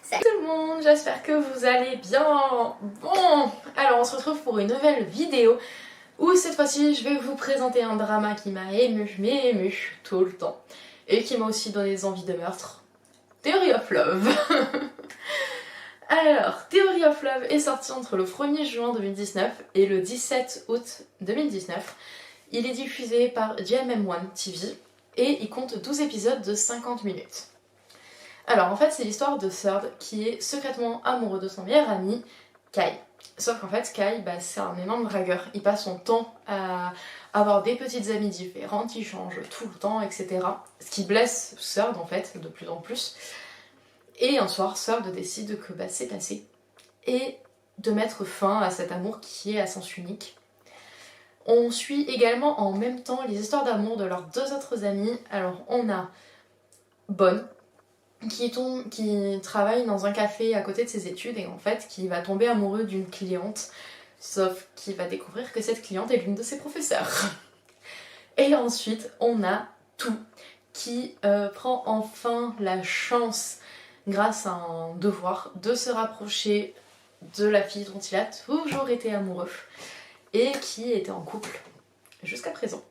Salut tout le monde, j'espère que vous allez bien. Bon, alors on se retrouve pour une nouvelle vidéo où cette fois-ci je vais vous présenter un drama qui m'a ému tout le temps et qui m'a aussi donné des envies de meurtre. Theory of Love. Alors, Theory of Love est sorti entre le 1er juin 2019 et le 17 août 2019. Il est diffusé par GMM1 TV et il compte 12 épisodes de 50 minutes. Alors en fait c'est l'histoire de Third qui est secrètement amoureux de son meilleur ami, Kai. Sauf qu'en fait Kai c'est un énorme dragueur, il passe son temps à avoir des petites amies différentes, il change tout le temps, etc. Ce qui blesse Third en fait de plus en plus. Et un soir Third décide que c'est assez et de mettre fin à cet amour qui est à sens unique. On suit également en même temps les histoires d'amour de leurs deux autres amis. Alors on a Bon qui travaille dans un café à côté de ses études et en fait qui va tomber amoureux d'une cliente, sauf qu'il va découvrir que cette cliente est l'une de ses professeurs. Et ensuite on a Tu qui prend enfin la chance, grâce à un devoir, de se rapprocher de la fille dont il a toujours été amoureux et qui était en couple jusqu'à présent.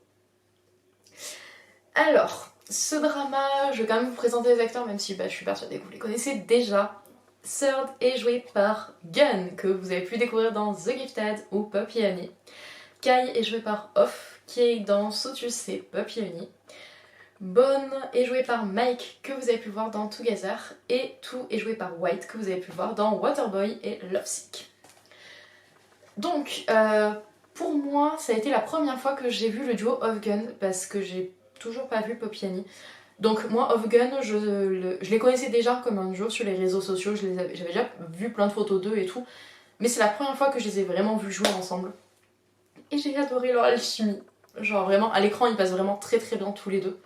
Alors, ce drama, je vais quand même vous présenter les acteurs, même si je suis persuadée que vous les connaissez déjà. Third est joué par Gun, que vous avez pu découvrir dans The Gifted ou Puppy Honey. Kai est joué par Off, qui est dans So Tu Sais Puppy Honey. Bon est joué par Mike, que vous avez pu voir dans Together. Et Tu est joué par White, que vous avez pu voir dans Waterboy et Lovesick. Donc, pour moi, ça a été la première fois que j'ai vu le duo Off Gun, parce que j'ai toujours pas vu Puppy Honey. Donc moi, Off Gun, je les connaissais déjà comme un duo sur les réseaux sociaux, j'avais déjà vu plein de photos d'eux et tout, mais c'est la première fois que je les ai vraiment vus jouer ensemble. Et j'ai adoré leur alchimie. Genre vraiment, à l'écran, ils passent vraiment très très bien tous les deux.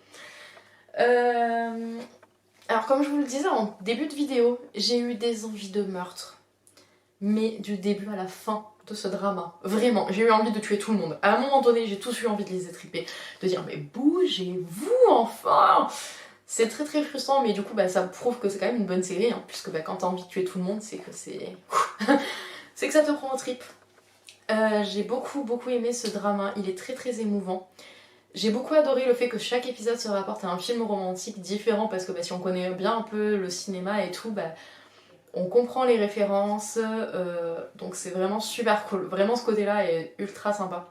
Alors comme je vous le disais en début de vidéo, j'ai eu des envies de meurtre. Mais du début à la fin de ce drama, vraiment, j'ai eu envie de tuer tout le monde. À un moment donné, j'ai tous eu envie de les étriper, de dire mais bougez-vous enfin. C'est très très frustrant, mais du coup ça prouve que c'est quand même une bonne série, hein, puisque quand t'as envie de tuer tout le monde, c'est que c'est que ça te prend en trip. J'ai beaucoup aimé ce drama, il est très très émouvant. J'ai beaucoup adoré le fait que chaque épisode se rapporte à un film romantique différent, parce que si on connaît bien un peu le cinéma et tout, on comprend les références, donc c'est vraiment super cool. Vraiment ce côté-là est ultra sympa.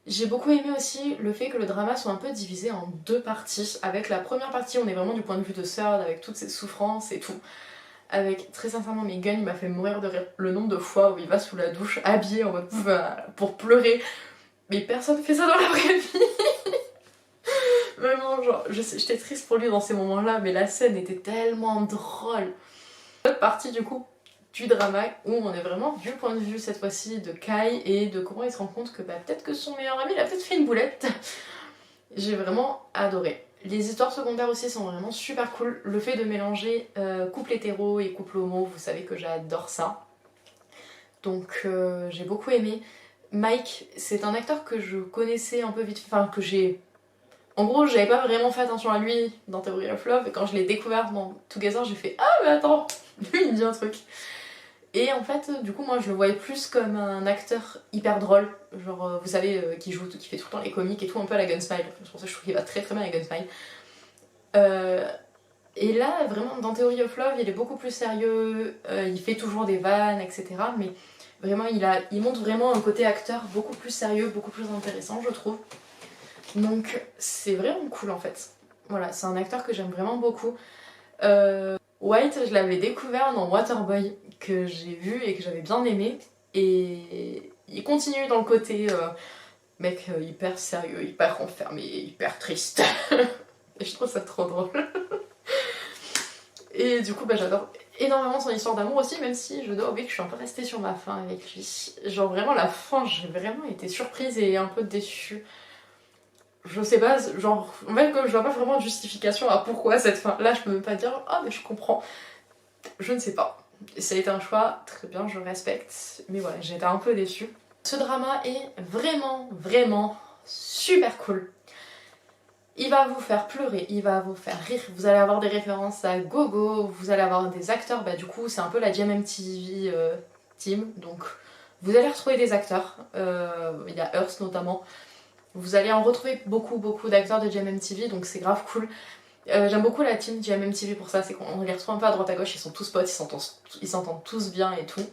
J'ai beaucoup aimé aussi le fait que le drama soit un peu divisé en deux parties. Avec la première partie, on est vraiment du point de vue de Third, avec toutes ses souffrances et tout. Avec, très sincèrement, Megan, il m'a fait mourir de rire le nombre de fois où il va sous la douche habillé en mode pour pleurer. Mais personne fait ça dans la vraie vie. Vraiment, genre, j'étais triste pour lui dans ces moments-là, mais la scène était tellement drôle. L'autre partie du coup du drama où on est vraiment du point de vue cette fois-ci de Kai et de comment il se rend compte que peut-être que son meilleur ami il a peut-être fait une boulette. J'ai vraiment adoré. Les histoires secondaires aussi sont vraiment super cool. Le fait de mélanger couple hétéro et couple homo, vous savez que j'adore ça. Donc j'ai beaucoup aimé. Mike, c'est un acteur que je connaissais un peu vite, enfin que j'ai... En gros, j'avais pas vraiment fait attention à lui dans Theory of Love, et quand je l'ai découvert dans Together, j'ai fait « Ah mais attends, lui il dit un truc !» Et en fait, du coup, moi je le voyais plus comme un acteur hyper drôle, genre, vous savez, qui fait tout le temps les comiques et tout, un peu à la Gunsmile. C'est pour ça que je trouve qu'il va très très bien à la Gunsmile. Et là, vraiment, dans Theory of Love, il est beaucoup plus sérieux, il fait toujours des vannes, etc. Mais vraiment, il montre vraiment un côté acteur beaucoup plus sérieux, beaucoup plus intéressant, je trouve. Donc c'est vraiment cool en fait. Voilà, c'est un acteur que j'aime vraiment beaucoup. White, je l'avais découvert dans Waterboy, que j'ai vu et que j'avais bien aimé. Et il continue dans le côté mec hyper sérieux, hyper renfermé, hyper triste. Et je trouve ça trop drôle. Et du coup j'adore énormément son histoire d'amour aussi, même si je dois avouer que je suis un peu restée sur ma fin avec lui. Genre vraiment la fin, j'ai vraiment été surprise et un peu déçue. Je sais pas, genre, en fait, comme je vois pas vraiment de justification à pourquoi cette fin. Là, je peux même pas dire, ah, mais je comprends. Je ne sais pas. Ça a été un choix, très bien, je respecte. Mais voilà, j'ai été un peu déçue. Ce drama est vraiment super cool. Il va vous faire pleurer, il va vous faire rire, vous allez avoir des références à gogo, vous allez avoir des acteurs, bah du coup c'est un peu la GMMTV team, donc vous allez retrouver des acteurs, il y a Hearst notamment, vous allez en retrouver beaucoup d'acteurs de GMMTV, donc c'est grave cool. J'aime beaucoup la team GMMTV pour ça, c'est qu'on les retrouve un peu à droite à gauche, ils sont tous potes, ils s'entendent tous bien et tout.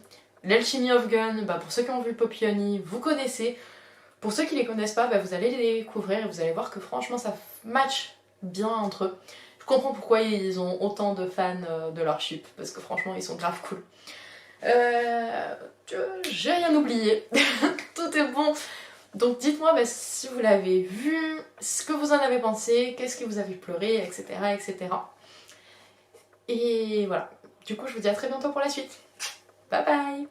L'Alchemy of Gun, bah pour ceux qui ont vu Poppy Honey, vous connaissez. Pour ceux qui les connaissent pas, bah vous allez les découvrir et vous allez voir que franchement ça match bien entre eux. Je comprends pourquoi ils ont autant de fans de leur ship, parce que franchement ils sont grave cool. J'ai rien oublié, tout est bon. Donc dites-moi bah, si vous l'avez vu, ce que vous en avez pensé, qu'est-ce qui vous a fait pleurer, etc. etc. Et voilà, du coup je vous dis à très bientôt pour la suite. Bye bye.